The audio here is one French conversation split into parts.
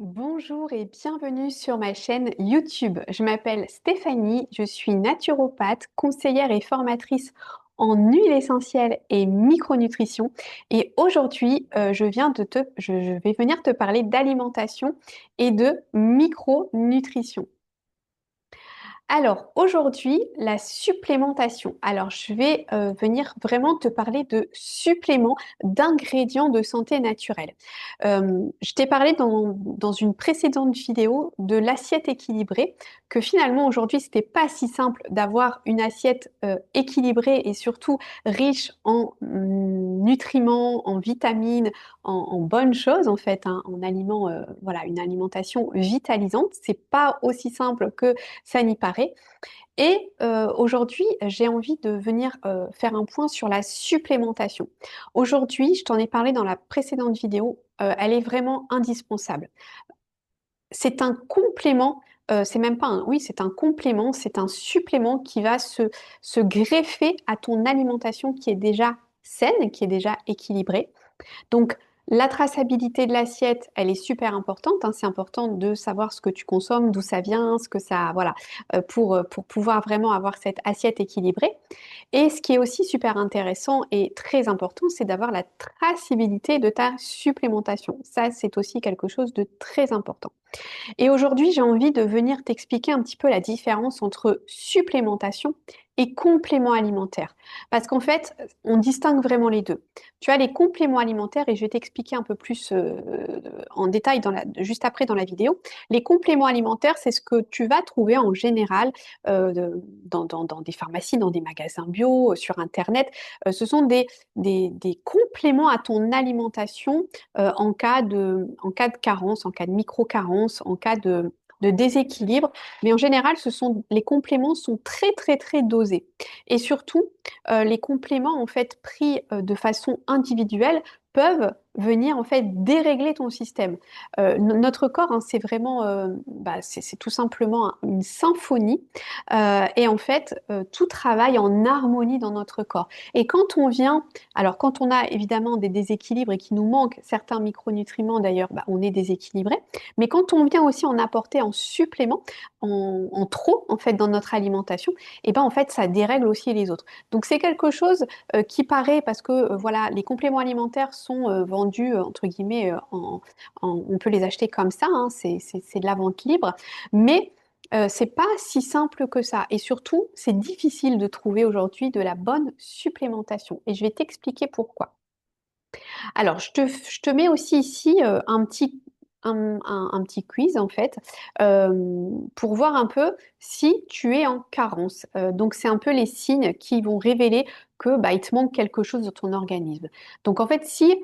Bonjour et bienvenue sur ma chaîne YouTube. Je m'appelle Stéphanie, je suis naturopathe, conseillère et formatrice en huile essentielle et micronutrition. Et aujourd'hui, je vais venir te parler d'alimentation et de micronutrition. Alors aujourd'hui, la supplémentation. Alors je vais venir vraiment te parler de suppléments, d'ingrédients de santé naturelle. Je t'ai parlé dans une précédente vidéo de l'assiette équilibrée, que finalement aujourd'hui c'était pas si simple d'avoir une assiette équilibrée et surtout riche en nutriments, en vitamines, en bonnes choses en fait, hein, en aliments, voilà, une alimentation vitalisante. C'est pas aussi simple que ça n'y paraît. Et aujourd'hui, j'ai envie de venir faire un point sur la supplémentation. Aujourd'hui, je t'en ai parlé dans la précédente vidéo, elle est vraiment indispensable. C'est un complément, c'est même pas un, oui, c'est un complément, c'est un supplément qui va se greffer à ton alimentation qui est déjà saine, qui est déjà équilibrée. Donc, la traçabilité de l'assiette, elle est super importante, hein. C'est important de savoir ce que tu consommes, d'où ça vient, ce que ça, voilà, pour pouvoir vraiment avoir cette assiette équilibrée. Et ce qui est aussi super intéressant et très important, c'est d'avoir la traçabilité de ta supplémentation. Ça, c'est aussi quelque chose de très important. Et aujourd'hui, j'ai envie de venir t'expliquer un petit peu la différence entre supplémentation et complément alimentaire. Parce qu'en fait, on distingue vraiment les deux. Tu as les compléments alimentaires et je vais t'expliquer un peu plus en détail juste après dans la vidéo. Les compléments alimentaires, c'est ce que tu vas trouver en général dans des pharmacies, dans des magasins bio, sur Internet. Ce sont des compléments à ton alimentation en cas de carence, en cas de micro-carence, en cas de déséquilibre. Mais en général, les compléments sont très, très, très dosés. Et surtout, les compléments, en fait, pris de façon individuelle, peuvent venir en fait dérégler ton système. Notre corps, hein, c'est vraiment, c'est tout simplement une symphonie, et en fait, tout travaille en harmonie dans notre corps. Et quand on vient alors, quand on a évidemment des déséquilibres et qu'il nous manque certains micronutriments, d'ailleurs, on est déséquilibré. Mais quand on vient aussi en apporter en supplément, en trop, en fait, dans notre alimentation, et ben, en fait, ça dérègle aussi les autres. Donc, c'est quelque chose qui paraît, parce que, voilà, les compléments alimentaires sont vendus, entre guillemets, on peut les acheter comme ça, hein, c'est de la vente libre. Mais c'est pas si simple que ça. Et surtout, c'est difficile de trouver aujourd'hui de la bonne supplémentation. Et je vais t'expliquer pourquoi. Alors, je te mets aussi ici un petit quiz, en fait, pour voir un peu si tu es en carence. Donc, c'est un peu les signes qui vont révéler que il te manque quelque chose dans ton organisme. Donc, en fait, si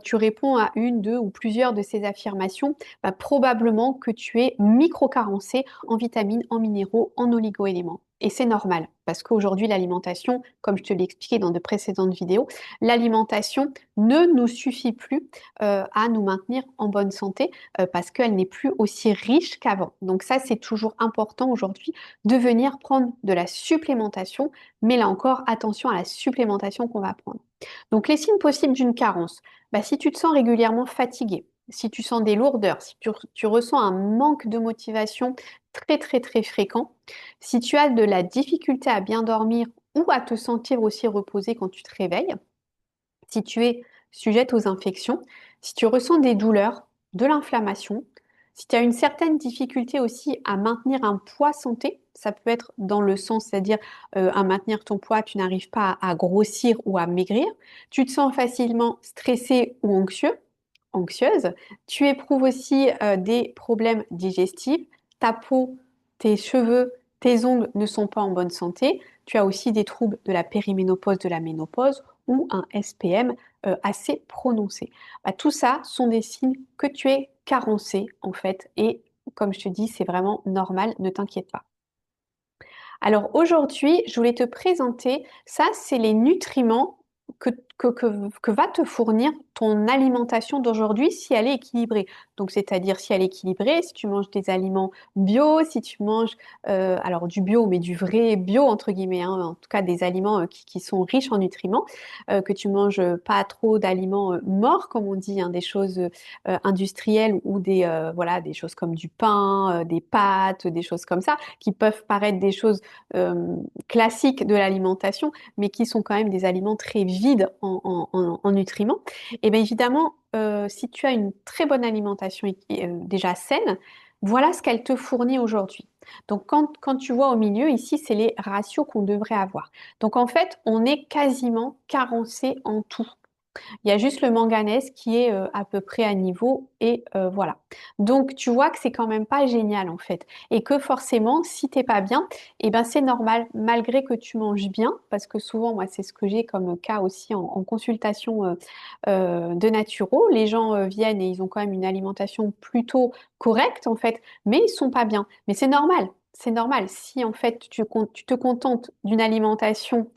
tu réponds à une, deux ou plusieurs de ces affirmations, probablement que tu es micro-carencé en vitamines, en minéraux, en oligo-éléments. Et c'est normal, parce qu'aujourd'hui, l'alimentation, comme je te l'ai expliqué dans de précédentes vidéos, l'alimentation ne nous suffit plus à nous maintenir en bonne santé parce qu'elle n'est plus aussi riche qu'avant. Donc ça, c'est toujours important aujourd'hui de venir prendre de la supplémentation, mais là encore, attention à la supplémentation qu'on va prendre. Donc les signes possibles d'une carence, si tu te sens régulièrement fatigué, si tu sens des lourdeurs, si tu ressens un manque de motivation très très très fréquent, si tu as de la difficulté à bien dormir ou à te sentir aussi reposé quand tu te réveilles, si tu es sujette aux infections, si tu ressens des douleurs, de l'inflammation, si tu as une certaine difficulté aussi à maintenir un poids santé, ça peut être dans le sens, c'est-à-dire à maintenir ton poids, tu n'arrives pas à grossir ou à maigrir, tu te sens facilement stressé ou anxieuse, tu éprouves aussi des problèmes digestifs, ta peau, tes cheveux, tes ongles ne sont pas en bonne santé, tu as aussi des troubles de la périménopause, de la ménopause ou un SPM assez prononcé. Tout ça sont des signes que tu es carencé en fait et comme je te dis, c'est vraiment normal, ne t'inquiète pas. Alors aujourd'hui, je voulais te présenter, ça c'est les nutriments que va te fournir ton alimentation d'aujourd'hui si elle est équilibrée. Donc, c'est-à-dire si elle est équilibrée, si tu manges des aliments bio, si tu manges alors du bio, mais du vrai bio entre guillemets, hein, en tout cas des aliments qui sont riches en nutriments, que tu manges pas trop d'aliments morts, comme on dit, hein, des choses industrielles ou des voilà des choses comme du pain, des pâtes, des choses comme ça, qui peuvent paraître des choses classiques de l'alimentation, mais qui sont quand même des aliments très vides en nutriments. Et bien évidemment, si tu as une très bonne alimentation déjà saine, voilà ce qu'elle te fournit aujourd'hui. Donc quand tu vois au milieu, ici, c'est les ratios qu'on devrait avoir. Donc en fait, on est quasiment carencé en tout. Il y a juste le manganèse qui est à peu près à niveau et voilà. Donc tu vois que c'est quand même pas génial en fait et que forcément si t'es pas bien, eh ben c'est normal malgré que tu manges bien parce que souvent moi c'est ce que j'ai comme cas aussi en consultation de naturo. Les gens viennent et ils ont quand même une alimentation plutôt correcte en fait, mais ils sont pas bien. Mais c'est normal. C'est normal. Si en fait tu te contentes d'une alimentation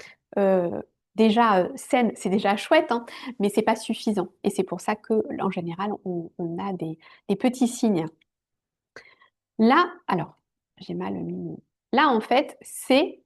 déjà saine, c'est déjà chouette, hein, mais c'est pas suffisant. Et c'est pour ça que, en général, on a des petits signes. Là, alors, j'ai mal mis Là, en fait, c'est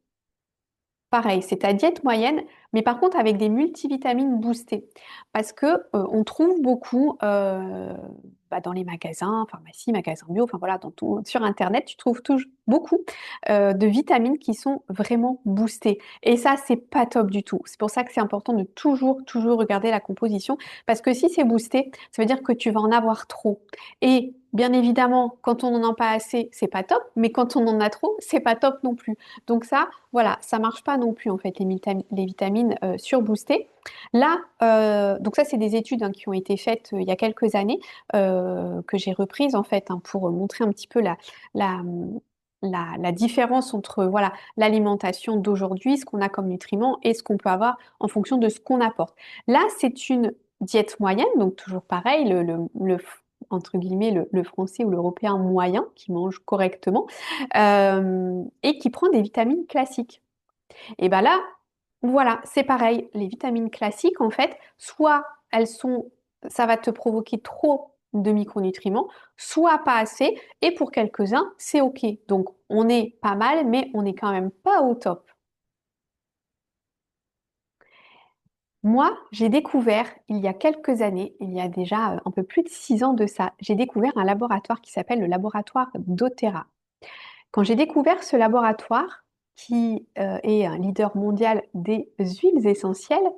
pareil, c'est ta diète moyenne, mais par contre avec des multivitamines boostées. Parce que on trouve beaucoup dans les magasins, pharmacie, magasins bio, enfin voilà, sur Internet, tu trouves beaucoup de vitamines qui sont vraiment boostées. Et ça, c'est pas top du tout. C'est pour ça que c'est important de toujours regarder la composition. Parce que si c'est boosté, ça veut dire que tu vas en avoir trop. Et bien évidemment, quand on n'en a pas assez, c'est pas top, mais quand on en a trop, c'est pas top non plus. Donc ça, voilà, ça marche pas non plus en fait les vitamines surboostées. Là, donc ça c'est des études hein, qui ont été faites il y a quelques années que j'ai reprises en fait hein, pour montrer un petit peu la, la différence entre voilà l'alimentation d'aujourd'hui, ce qu'on a comme nutriments et ce qu'on peut avoir en fonction de ce qu'on apporte. Là, c'est une diète moyenne, donc toujours pareil, entre guillemets le français ou l'européen moyen qui mange correctement et qui prend des vitamines classiques. Et bien là, voilà, c'est pareil. Les vitamines classiques, en fait, soit ça va te provoquer trop de micronutriments, soit pas assez, et pour quelques-uns, c'est OK. Donc, on est pas mal, mais on n'est quand même pas au top. Moi, j'ai découvert, il y a quelques années, il y a déjà un peu plus de 6 ans de ça, j'ai découvert un laboratoire qui s'appelle le laboratoire doTERRA. Quand j'ai découvert ce laboratoire, qui est un leader mondial des huiles essentielles,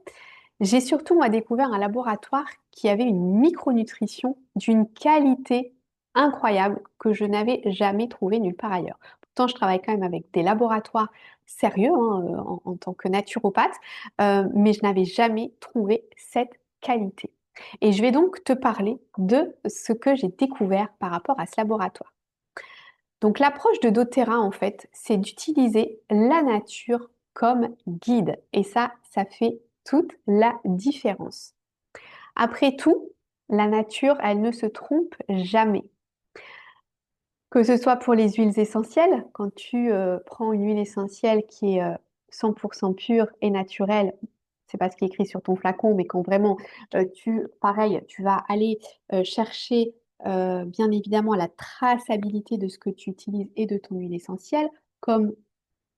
j'ai surtout moi découvert un laboratoire qui avait une micronutrition d'une qualité incroyable que je n'avais jamais trouvée nulle part ailleurs. Pourtant, je travaille quand même avec des laboratoires sérieux hein, en tant que naturopathe, mais je n'avais jamais trouvé cette qualité. Et je vais donc te parler de ce que j'ai découvert par rapport à ce laboratoire. Donc l'approche de doTERRA, en fait, c'est d'utiliser la nature comme guide. Et ça fait toute la différence. Après tout, la nature, elle ne se trompe jamais. Que ce soit pour les huiles essentielles, quand tu prends une huile essentielle qui est 100% pure et naturelle, c'est pas ce qui est écrit sur ton flacon, mais quand vraiment pareil, tu vas aller chercher bien évidemment la traçabilité de ce que tu utilises et de ton huile essentielle, comme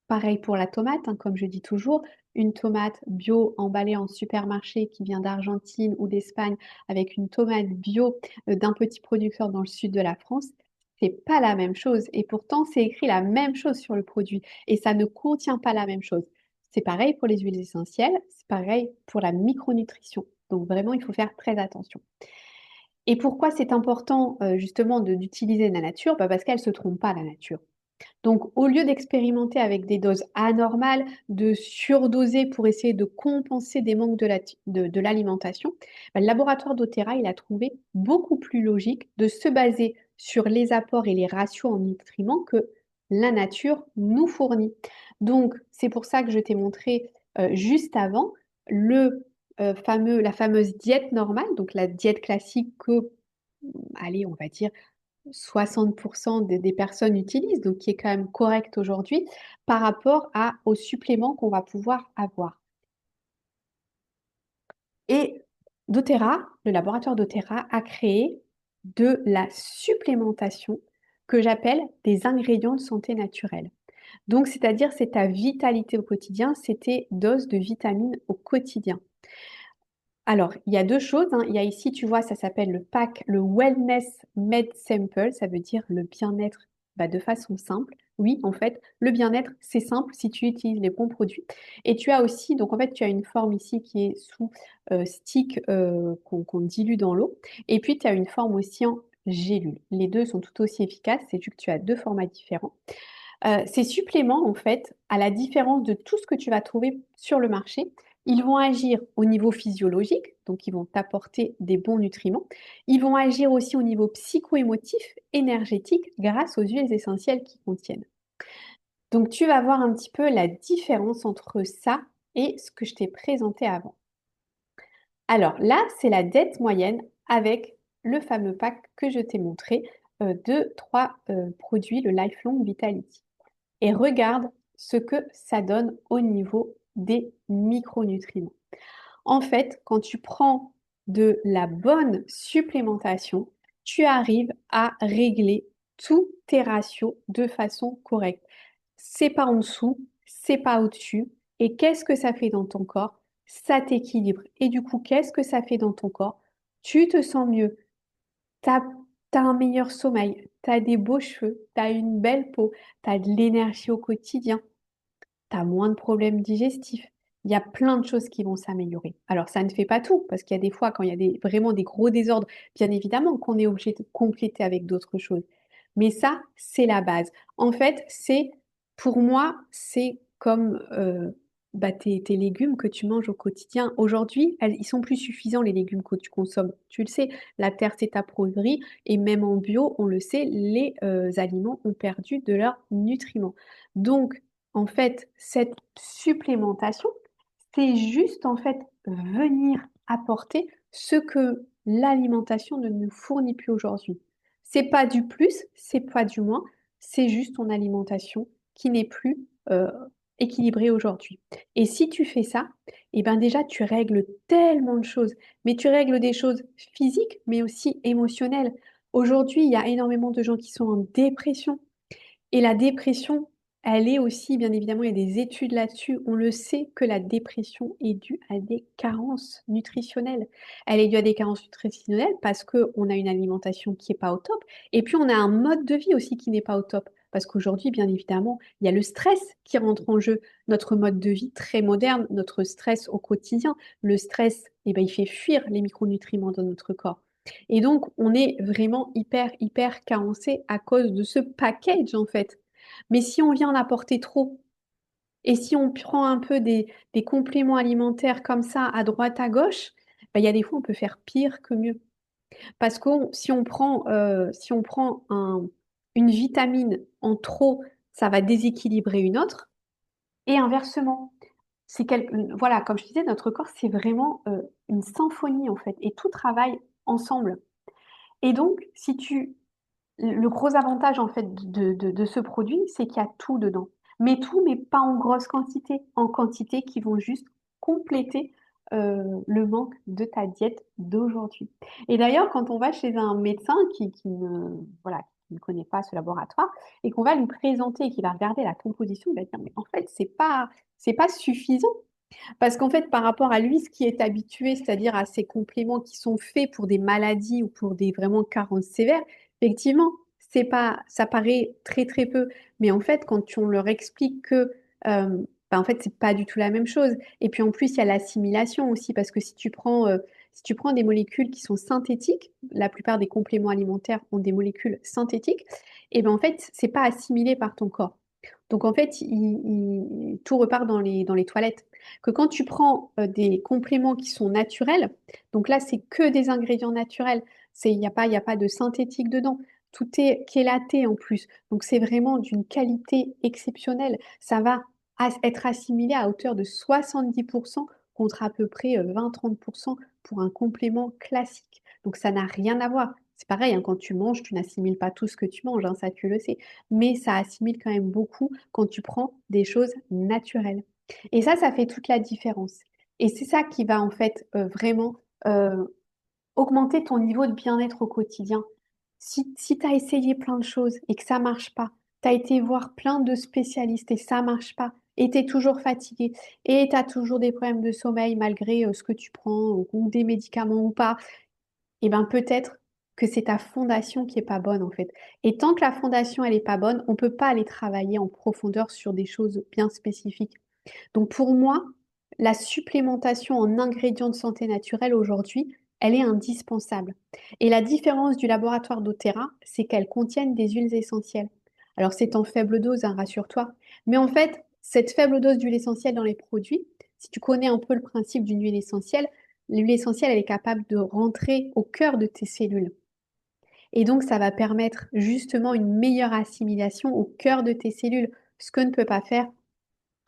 pareil pour la tomate, hein, comme je dis toujours, une tomate bio emballée en supermarché qui vient d'Argentine ou d'Espagne avec une tomate bio d'un petit producteur dans le sud de la France, c'est pas la même chose. Et pourtant, c'est écrit la même chose sur le produit et ça ne contient pas la même chose. C'est pareil pour les huiles essentielles, c'est pareil pour la micronutrition. Donc vraiment, il faut faire très attention. Et pourquoi c'est important justement d'utiliser la nature? Bah, parce qu'elle ne se trompe pas, la nature. Donc, au lieu d'expérimenter avec des doses anormales, de surdoser pour essayer de compenser des manques de l'alimentation, le laboratoire doTERRA, il a trouvé beaucoup plus logique de se baser sur les apports et les ratios en nutriments que la nature nous fournit. Donc, c'est pour ça que je t'ai montré juste avant la fameuse diète normale, donc la diète classique que, allez, on va dire, 60% des personnes utilisent, donc qui est quand même correct aujourd'hui par rapport aux suppléments qu'on va pouvoir avoir. Et doTERRA, le laboratoire doTERRA a créé de la supplémentation que j'appelle des ingrédients de santé naturelle. Donc, c'est-à-dire, c'est ta vitalité au quotidien, c'est tes doses de vitamines au quotidien. Alors, il y a deux choses, hein. Il y a ici, tu vois, ça s'appelle le pack, le Wellness Med Sample, ça veut dire le bien-être de façon simple. Oui, en fait, le bien-être, c'est simple si tu utilises les bons produits. Et tu as aussi, donc en fait, tu as une forme ici qui est sous stick qu'on dilue dans l'eau. Et puis, tu as une forme aussi en gélule. Les deux sont tout aussi efficaces, c'est juste que tu as deux formats différents. Ces suppléments, en fait, à la différence de tout ce que tu vas trouver sur le marché, ils vont agir au niveau physiologique, donc ils vont t'apporter des bons nutriments. Ils vont agir aussi au niveau psycho-émotif, énergétique, grâce aux huiles essentielles qu'ils contiennent. Donc tu vas voir un petit peu la différence entre ça et ce que je t'ai présenté avant. Alors là, c'est la dette moyenne avec le fameux pack que je t'ai montré de trois produits, le Lifelong Vitality. Et regarde ce que ça donne au niveau des micronutriments. En fait, quand tu prends de la bonne supplémentation, tu arrives à régler tous tes ratios de façon correcte. C'est pas en dessous, c'est pas au-dessus. Et qu'est-ce que ça fait dans ton corps? Ça t'équilibre. Et du coup, qu'est-ce que ça fait dans ton corps? Tu te sens mieux. T'as, t'as un meilleur sommeil, t'as des beaux cheveux, t'as une belle peau, t'as de l'énergie au quotidien, t'as moins de problèmes digestifs. Il y a plein de choses qui vont s'améliorer. Alors, ça ne fait pas tout, parce qu'il y a des fois, quand il y a vraiment des gros désordres, bien évidemment qu'on est obligé de compléter avec d'autres choses. Mais ça, c'est la base. En fait, pour moi, c'est comme tes légumes que tu manges au quotidien. Aujourd'hui, ils sont plus suffisants, les légumes que tu consommes. Tu le sais, la terre, c'est ta broderie, et même en bio, on le sait, les aliments ont perdu de leurs nutriments. Donc, en fait, cette supplémentation, c'est juste en fait venir apporter ce que l'alimentation ne nous fournit plus aujourd'hui. C'est pas du plus, c'est pas du moins, c'est juste ton alimentation qui n'est plus équilibrée aujourd'hui. Et si tu fais ça, eh ben déjà tu règles tellement de choses, mais tu règles des choses physiques, mais aussi émotionnelles. Aujourd'hui, il y a énormément de gens qui sont en dépression. Et la dépression, elle est aussi, bien évidemment, il y a des études là-dessus. On le sait que la dépression est due à des carences nutritionnelles. Elle est due à des carences nutritionnelles parce qu'on a une alimentation qui n'est pas au top. Et puis, on a un mode de vie aussi qui n'est pas au top. Parce qu'aujourd'hui, bien évidemment, il y a le stress qui rentre en jeu. Notre mode de vie très moderne, notre stress au quotidien. Le stress, eh ben, il fait fuir les micronutriments dans notre corps. Et donc, on est vraiment hyper carencé à cause de ce package, en fait. Mais si on vient en apporter trop, et si on prend un peu des compléments alimentaires comme ça, à droite, à gauche, il y a des fois, on peut faire pire que mieux. Parce que si on prend une vitamine en trop, ça va déséquilibrer une autre. Et inversement, voilà, comme je disais, notre corps, c'est vraiment une symphonie, en fait. Et tout travaille ensemble. Et donc, le gros avantage en fait de ce produit, c'est qu'il y a tout dedans. Mais tout, mais pas en grosse quantité, en quantité qui vont juste compléter le manque de ta diète d'aujourd'hui. Et d'ailleurs, quand on va chez un médecin voilà, qui ne connaît pas ce laboratoire et qu'on va lui présenter et qu'il va regarder la composition, il va dire, mais en fait, c'est pas suffisant. Parce qu'en fait, par rapport à lui, ce qui est habitué, c'est-à-dire à ces compléments qui sont faits pour des maladies ou pour des vraiment carences sévères, effectivement, c'est pas, ça paraît très peu. Mais en fait, quand on leur explique que, en fait, c'est pas du tout la même chose. Et puis en plus, il y a l'assimilation aussi, parce que si tu prends des molécules qui sont synthétiques, la plupart des compléments alimentaires ont des molécules synthétiques, et ben en fait, c'est pas assimilé par ton corps. Donc en fait, tout repart dans les toilettes. Que quand tu prends des compléments qui sont naturels, donc là, c'est que des ingrédients naturels, il y a pas de synthétique dedans. Tout est chélaté en plus. Donc c'est vraiment d'une qualité exceptionnelle. Ça va être assimilé à hauteur de 70% contre à peu près 20-30% pour un complément classique. Donc ça n'a rien à voir. C'est pareil, hein, quand tu manges, tu n'assimiles pas tout ce que tu manges, hein, ça tu le sais. Mais ça assimile quand même beaucoup quand tu prends des choses naturelles. Et ça fait toute la différence. Et c'est ça qui va en fait vraiment euh, augmenter ton niveau de bien-être au quotidien. Si tu as essayé plein de choses et que ça marche pas, tu as été voir plein de spécialistes et ça marche pas, et tu es toujours fatigué, et tu as toujours des problèmes de sommeil malgré ce que tu prends, ou des médicaments ou pas, et ben peut-être que c'est ta fondation qui est pas bonne en fait. Et tant que la fondation elle est pas bonne, on peut pas aller travailler en profondeur sur des choses bien spécifiques. Donc pour moi, la supplémentation en ingrédients de santé naturelle aujourd'hui, elle est indispensable. Et la différence du laboratoire doTERRA, c'est qu'elles contiennent des huiles essentielles. Alors c'est en faible dose, hein, rassure-toi. Mais en fait, cette faible dose d'huile essentielle dans les produits, si tu connais un peu le principe d'une huile essentielle, l'huile essentielle, elle est capable de rentrer au cœur de tes cellules. Et donc, ça va permettre justement une meilleure assimilation au cœur de tes cellules, ce que ne peut pas faire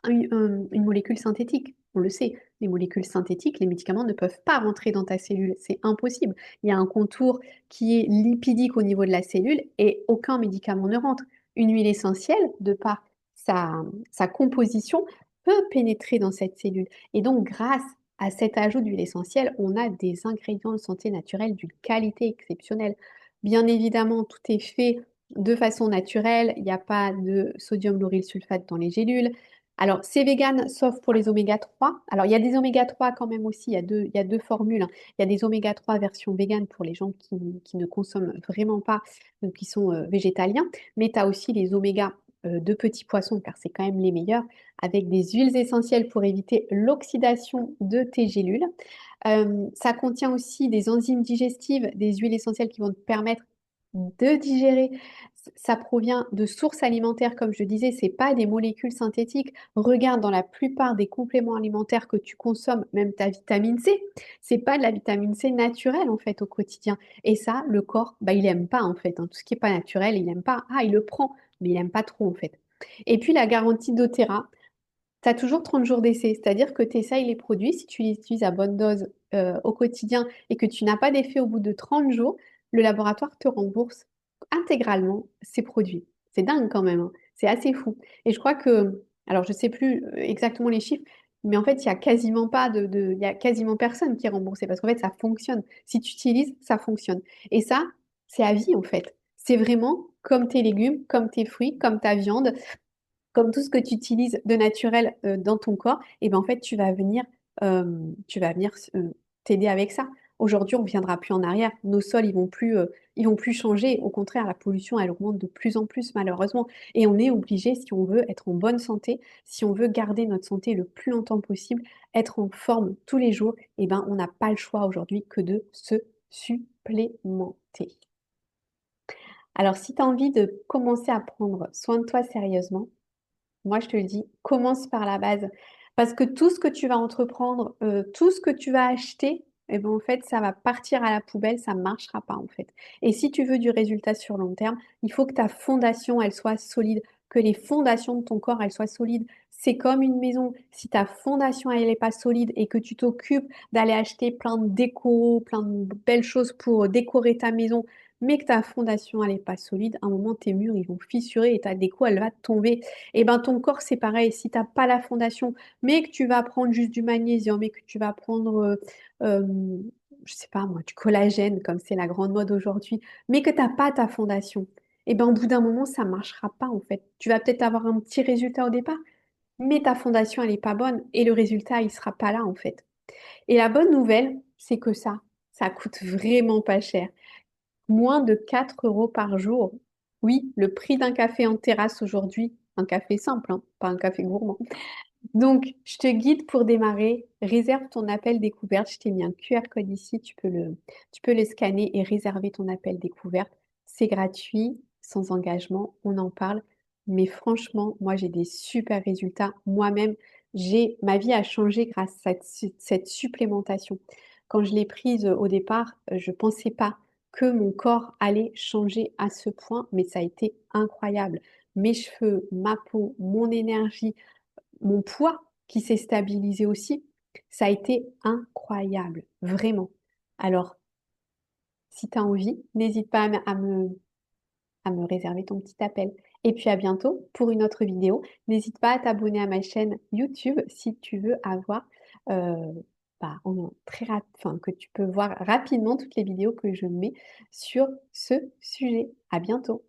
une molécule synthétique. On le sait, les molécules synthétiques, les médicaments ne peuvent pas rentrer dans ta cellule. C'est impossible. Il y a un contour qui est lipidique au niveau de la cellule et aucun médicament ne rentre. Une huile essentielle, de par sa composition, peut pénétrer dans cette cellule. Et donc, grâce à cet ajout d'huile essentielle, on a des ingrédients de santé naturelle d'une qualité exceptionnelle. Bien évidemment, tout est fait de façon naturelle. Il n'y a pas de sodium lauryl sulfate dans les gélules. Alors, c'est vegan, sauf pour les oméga 3. Alors, il y a des oméga 3 quand même aussi. Il y a deux formules, hein. Il y a des oméga 3 version vegan pour les gens qui ne consomment vraiment pas, qui sont végétaliens. Mais tu as aussi les oméga de petits poissons, car c'est quand même les meilleurs, avec des huiles essentielles pour éviter l'oxydation de tes gélules. Ça contient aussi des enzymes digestives, des huiles essentielles qui vont te permettre de digérer. Ça provient de sources alimentaires, comme je disais, c'est pas des molécules synthétiques. Regarde dans la plupart des compléments alimentaires que tu consommes, même ta vitamine C, c'est pas de la vitamine C naturelle en fait au quotidien. Et ça, le corps, bah, il aime pas en fait, hein. Tout ce qui est pas naturel, il aime pas. Ah, il le prend, mais il aime pas trop en fait. Et puis la garantie doTERRA, tu as toujours 30 jours d'essai, c'est-à-dire que tu essayes les produits, si tu les utilises à bonne dose au quotidien et que tu n'as pas d'effet au bout de 30 jours, le laboratoire te rembourse intégralement ces produits. C'est dingue quand même, hein. C'est assez fou. Et je crois que, alors je ne sais plus exactement les chiffres, mais en fait, il y a quasiment pas il y a quasiment personne qui est remboursé parce qu'en fait, ça fonctionne. Si tu utilises, ça fonctionne. Et ça, c'est à vie en fait. C'est vraiment comme tes légumes, comme tes fruits, comme ta viande, comme tout ce que tu utilises de naturel dans ton corps, et ben en fait, tu vas venir t'aider avec ça. Aujourd'hui, on ne viendra plus en arrière. Nos sols, ils vont plus changer. Au contraire, la pollution, elle augmente de plus en plus, malheureusement. Et on est obligé, si on veut être en bonne santé, si on veut garder notre santé le plus longtemps possible, être en forme tous les jours, et ben, on n'a pas le choix aujourd'hui que de se supplémenter. Alors, si tu as envie de commencer à prendre soin de toi sérieusement, moi, je te le dis, commence par la base. Parce que tout ce que tu vas entreprendre, tout ce que tu vas acheter, eh ben, en fait, ça va partir à la poubelle, ça ne marchera pas, en fait. Et si tu veux du résultat sur long terme, il faut que ta fondation, elle soit solide, que les fondations de ton corps, elles soient solides. C'est comme une maison. Si ta fondation, elle n'est pas solide et que tu t'occupes d'aller acheter plein de déco, plein de belles choses pour décorer ta maison, mais que ta fondation, elle n'est pas solide, à un moment, tes murs, ils vont fissurer et ta déco, elle va tomber. Et ben ton corps, c'est pareil. Si tu n'as pas la fondation, mais que tu vas prendre juste du magnésium et que tu vas prendre, je sais pas moi, du collagène, comme c'est la grande mode aujourd'hui, mais que tu n'as pas ta fondation, et ben au bout d'un moment, ça ne marchera pas en fait. Tu vas peut-être avoir un petit résultat au départ, mais ta fondation, elle n'est pas bonne et le résultat, il sera pas là en fait. Et la bonne nouvelle, c'est que ça coûte vraiment pas cher. Moins de 4 euros par jour. Oui, le prix d'un café en terrasse aujourd'hui, un café simple, hein, pas un café gourmand. Donc, je te guide pour démarrer. Réserve ton appel découverte. Je t'ai mis un QR code ici. Tu peux le scanner et réserver ton appel découverte. C'est gratuit, sans engagement. On en parle. Mais franchement, moi, j'ai des super résultats. Moi-même, ma vie a changé grâce à cette supplémentation. Quand je l'ai prise au départ, je ne pensais pas que mon corps allait changer à ce point, mais ça a été incroyable. Mes cheveux, ma peau, mon énergie, mon poids qui s'est stabilisé aussi, ça a été incroyable, vraiment. Alors, si tu as envie, n'hésite pas à me réserver ton petit appel. Et puis à bientôt pour une autre vidéo. N'hésite pas à t'abonner à ma chaîne YouTube si tu veux avoir enfin, que tu peux voir rapidement toutes les vidéos que je mets sur ce sujet. À bientôt.